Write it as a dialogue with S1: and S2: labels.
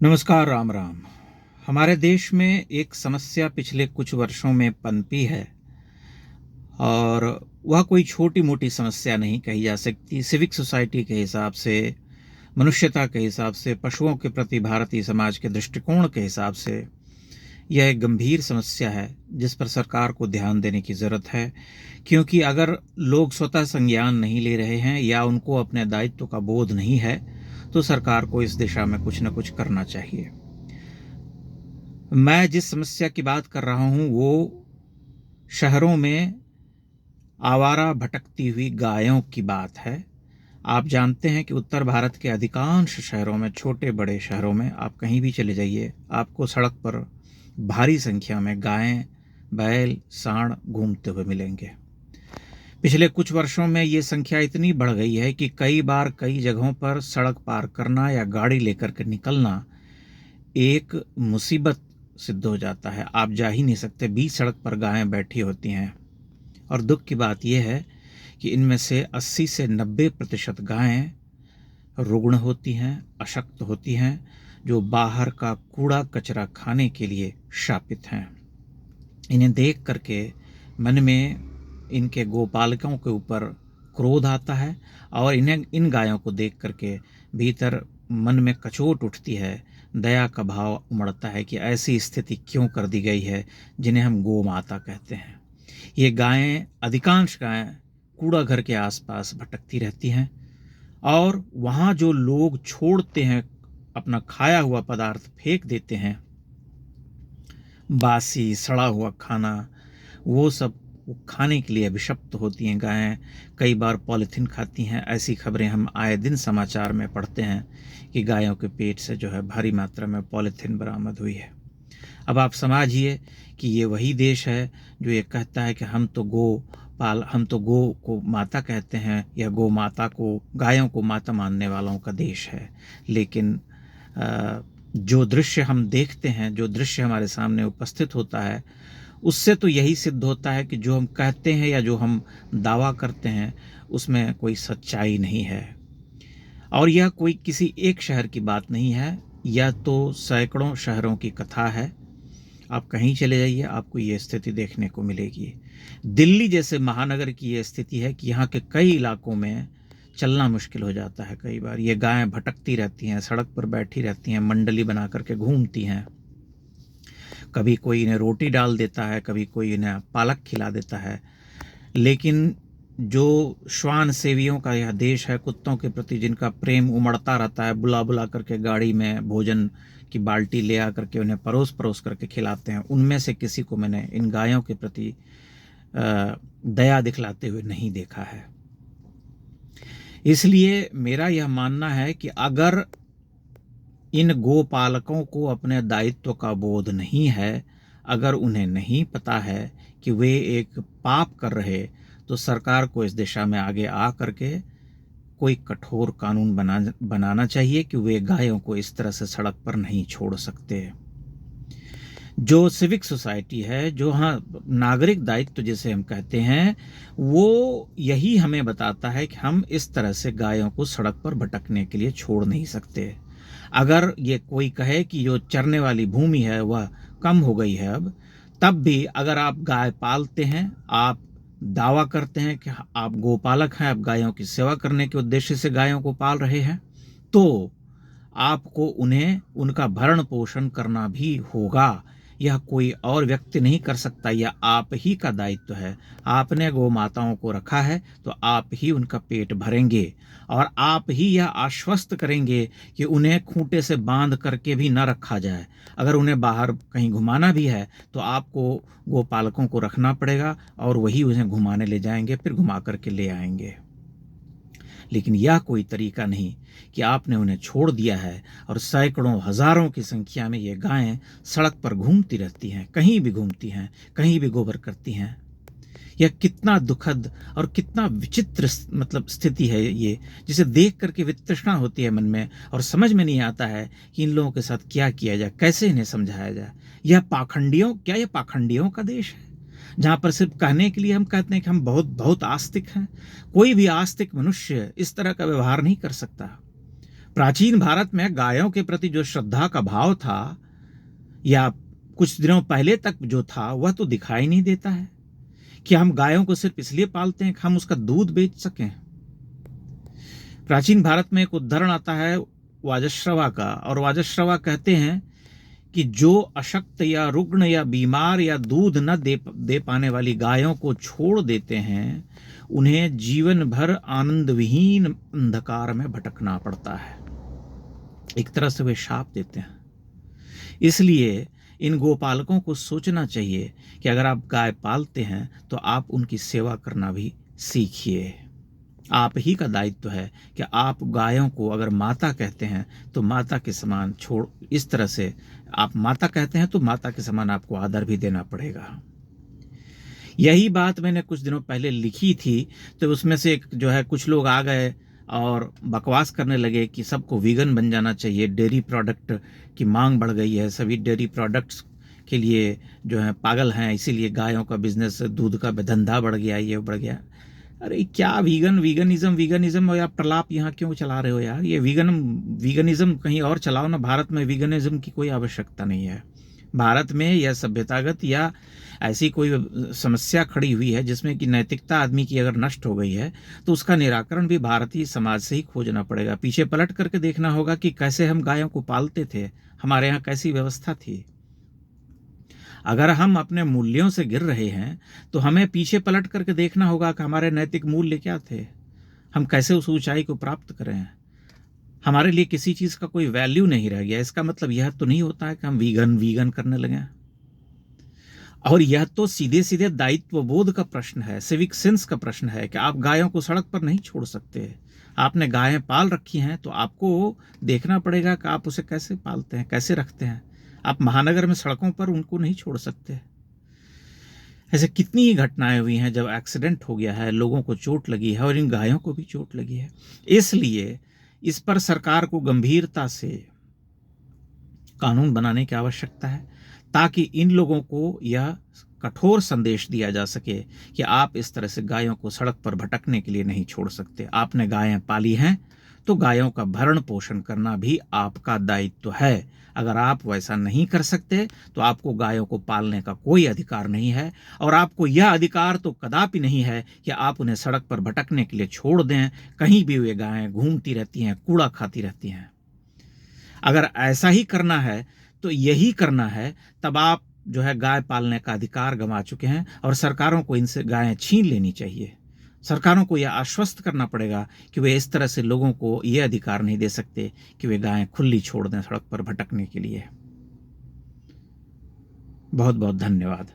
S1: नमस्कार, राम राम। हमारे देश में एक समस्या पिछले कुछ वर्षों में पनपी है और वह कोई छोटी-मोटी समस्या नहीं कही जा सकती। सिविक सोसाइटी के हिसाब से, मनुष्यता के हिसाब से, पशुओं के प्रति भारतीय समाज के दृष्टिकोण के हिसाब से यह एक गंभीर समस्या है जिस पर सरकार को ध्यान देने की ज़रूरत है। क्योंकि अगर लोग स्वतः संज्ञान नहीं ले रहे हैं या उनको अपने दायित्व का बोध नहीं है, तो सरकार को इस दिशा में कुछ न कुछ करना चाहिए। मैं जिस समस्या की बात कर रहा हूँ वो शहरों में आवारा भटकती हुई गायों की बात है। आप जानते हैं कि उत्तर भारत के अधिकांश शहरों में, छोटे-बड़े शहरों में आप कहीं भी चले जाइए, आपको सड़क पर भारी संख्या में गायें, बैल, सांड घूमते हुए मिलेंगे। पिछले कुछ वर्षों में ये संख्या इतनी बढ़ गई है कि कई बार कई जगहों पर सड़क पार करना या गाड़ी लेकर के निकलना एक मुसीबत सिद्ध हो जाता है। आप जा ही नहीं सकते, बीच सड़क पर गायें बैठी होती हैं। और दुख की बात यह है कि इनमें से 80 से 90% गायें रुग्ण होती हैं, अशक्त होती हैं, जो बाहर का कूड़ा कचरा खाने के लिए शापित हैं। इन्हें देख करके मन में इनके गोपालकों के ऊपर क्रोध आता है और इन गायों को देख करके भीतर मन में कचोट उठती है, दया का भाव उमड़ता है कि ऐसी स्थिति क्यों कर दी गई है जिन्हें हम गौ माता कहते हैं। ये गायें, अधिकांश गायें कूड़ा घर के आसपास भटकती रहती हैं और वहाँ जो लोग छोड़ते हैं, अपना खाया हुआ पदार्थ फेंक देते हैं, बासी सड़ा हुआ खाना, वो सब वो खाने के लिए अभिशप्त होती हैं गायें। कई बार पॉलीथीन खाती हैं। ऐसी खबरें हम आए दिन समाचार में पढ़ते हैं कि गायों के पेट से जो है भारी मात्रा में पॉलीथीन बरामद हुई है। अब आप समझिए कि ये वही देश है जो ये कहता है कि हम तो गौ को माता कहते हैं या गौ माता को, गायों को माता मानने वालों का देश है। लेकिन जो दृश्य हम देखते हैं, जो दृश्य हमारे सामने उपस्थित होता है, उससे तो यही सिद्ध होता है कि जो हम कहते हैं या जो हम दावा करते हैं उसमें कोई सच्चाई नहीं है। और यह कोई किसी एक शहर की बात नहीं है, यह तो सैकड़ों शहरों की कथा है। आप कहीं चले जाइए, आपको ये स्थिति देखने को मिलेगी। दिल्ली जैसे महानगर की ये स्थिति है कि यहाँ के कई इलाकों में चलना मुश्किल हो जाता है। कई बार ये गायें भटकती रहती हैं, सड़क पर बैठी रहती हैं, मंडली बना करके घूमती हैं। कभी कोई इन्हें रोटी डाल देता है, कभी कोई इन्हें पालक खिला देता है। लेकिन जो श्वान सेवियों का यह देश है, कुत्तों के प्रति जिनका प्रेम उमड़ता रहता है, बुला बुला करके गाड़ी में भोजन की बाल्टी ले आ करके उन्हें परोस परोस करके खिलाते हैं, उनमें से किसी को मैंने इन गायों के प्रति दया दिखलाते हुए नहीं देखा है। इसलिए मेरा यह मानना है कि अगर इन गोपालकों को अपने दायित्व का बोध नहीं है, अगर उन्हें नहीं पता है कि वे एक पाप कर रहे, तो सरकार को इस दिशा में आगे आ करके कोई कठोर कानून बनाना चाहिए कि वे गायों को इस तरह से सड़क पर नहीं छोड़ सकते। जो सिविक सोसाइटी है, जो नागरिक दायित्व जिसे हम कहते हैं, वो यही हमें बताता है कि हम इस तरह से गायों को सड़क पर भटकने के लिए छोड़ नहीं सकते। अगर ये कोई कहे कि जो चरने वाली भूमि है वह कम हो गई है अब, तब भी अगर आप गाय पालते हैं, आप दावा करते हैं कि आप गोपालक हैं, आप गायों की सेवा करने के उद्देश्य से गायों को पाल रहे हैं, तो आपको उन्हें उनका भरण पोषण करना भी होगा। यह कोई और व्यक्ति नहीं कर सकता, यह आप ही का दायित्व है। आपने गौ माताओं को रखा है तो आप ही उनका पेट भरेंगे और आप ही यह आश्वस्त करेंगे कि उन्हें खूंटे से बांध करके भी न रखा जाए। अगर उन्हें बाहर कहीं घुमाना भी है तो आपको गोपालकों को रखना पड़ेगा और वही उन्हें घुमाने ले जाएंगे, फिर घुमा करके ले आएंगे। लेकिन यह कोई तरीका नहीं कि आपने उन्हें छोड़ दिया है और सैकड़ों हजारों की संख्या में ये गायें सड़क पर घूमती रहती हैं, कहीं भी घूमती हैं, कहीं भी गोबर करती हैं। यह कितना दुखद और कितना विचित्र स्थिति है ये, जिसे देख करके वितृष्णा होती है मन में और समझ में नहीं आता है कि इन लोगों के साथ क्या किया जाए, कैसे इन्हें समझाया जाए। यह पाखंडियों का देश है जहाँ पर सिर्फ कहने के लिए हम कहते हैं कि हम बहुत बहुत आस्तिक हैं। कोई भी आस्तिक मनुष्य इस तरह का व्यवहार नहीं कर सकता। प्राचीन भारत में गायों के प्रति जो श्रद्धा का भाव था, या कुछ दिनों पहले तक जो था, वह तो दिखाई नहीं देता है कि हम गायों को सिर्फ इसलिए पालते हैं कि हम उसका दूध बेच सकें। प्राचीन भारत में एक उदाहरण आता है वाजश्रवा का, और वाजश्रवा कहते हैं कि जो अशक्त या रुग्ण या बीमार या दूध न दे पाने वाली गायों को छोड़ देते हैं, उन्हें जीवन भर आनंद विहीन अंधकार में भटकना पड़ता है। एक तरह से वे शाप देते हैं। इसलिए इन गोपालकों को सोचना चाहिए कि अगर आप गाय पालते हैं तो आप उनकी सेवा करना भी सीखिए। आप ही का दायित्व है कि आप गायों को अगर माता कहते हैं तो माता के समान छोड़, इस तरह से आप माता कहते हैं तो माता के समान आपको आदर भी देना पड़ेगा। यही बात मैंने कुछ दिनों पहले लिखी थी, तो उसमें से एक जो है कुछ लोग आ गए और बकवास करने लगे कि सबको वीगन बन जाना चाहिए, डेयरी प्रोडक्ट की मांग बढ़ गई है, सभी डेयरी प्रोडक्ट्स के लिए जो है पागल हैं, इसीलिए गायों का बिजनेस, दूध का धंधा बढ़ गया, ये बढ़ गया। अरे क्या वीगनिज्म या प्रलाप यहाँ क्यों चला रहे हो यार? ये वीगनिज्म कहीं और चलाओ ना, भारत में वीगनिज्म की कोई आवश्यकता नहीं है। भारत में यह सभ्यतागत या ऐसी कोई समस्या खड़ी हुई है जिसमें कि नैतिकता आदमी की अगर नष्ट हो गई है, तो उसका निराकरण भी भारतीय समाज से ही खोजना पड़ेगा। पीछे पलट करके देखना होगा कि कैसे हम गायों को पालते थे, हमारे यहाँ कैसी व्यवस्था थी। अगर हम अपने मूल्यों से गिर रहे हैं तो हमें पीछे पलट करके देखना होगा कि हमारे नैतिक मूल्य क्या थे, हम कैसे उस ऊंचाई को प्राप्त करें। हमारे लिए किसी चीज़ का कोई वैल्यू नहीं रह गया, इसका मतलब यह तो नहीं होता है कि हम वीगन करने लगे। और यह तो सीधे सीधे दायित्व बोध का प्रश्न है, सिविक सेंस का प्रश्न है कि आप गायों को सड़क पर नहीं छोड़ सकते। आपने गायें पाल रखी हैं तो आपको देखना पड़ेगा कि आप उसे कैसे पालते हैं, कैसे रखते हैं। आप महानगर में सड़कों पर उनको नहीं छोड़ सकते। ऐसे कितनी ही घटनाएं हुई हैं जब एक्सीडेंट हो गया है, लोगों को चोट लगी है और इन गायों को भी चोट लगी है। इसलिए इस पर सरकार को गंभीरता से कानून बनाने की आवश्यकता है, ताकि इन लोगों को यह कठोर संदेश दिया जा सके कि आप इस तरह से गायों को सड़क पर भटकने के लिए नहीं छोड़ सकते। आपने गायें पाली हैं तो गायों का भरण पोषण करना भी आपका दायित्व है। अगर आप वैसा नहीं कर सकते तो आपको गायों को पालने का कोई अधिकार नहीं है, और आपको यह अधिकार तो कदापि नहीं है कि आप उन्हें सड़क पर भटकने के लिए छोड़ दें। कहीं भी वे गायें घूमती रहती हैं, कूड़ा खाती रहती हैं। अगर ऐसा ही करना है तो यही करना है, तब आप जो है गाय पालने का अधिकार गंवा चुके हैं और सरकारों को इनसे गायें छीन लेनी चाहिए। सरकारों को यह आश्वस्त करना पड़ेगा कि वे इस तरह से लोगों को यह अधिकार नहीं दे सकते कि वे गायें खुली छोड़ दें सड़क पर भटकने के लिए। बहुत बहुत धन्यवाद।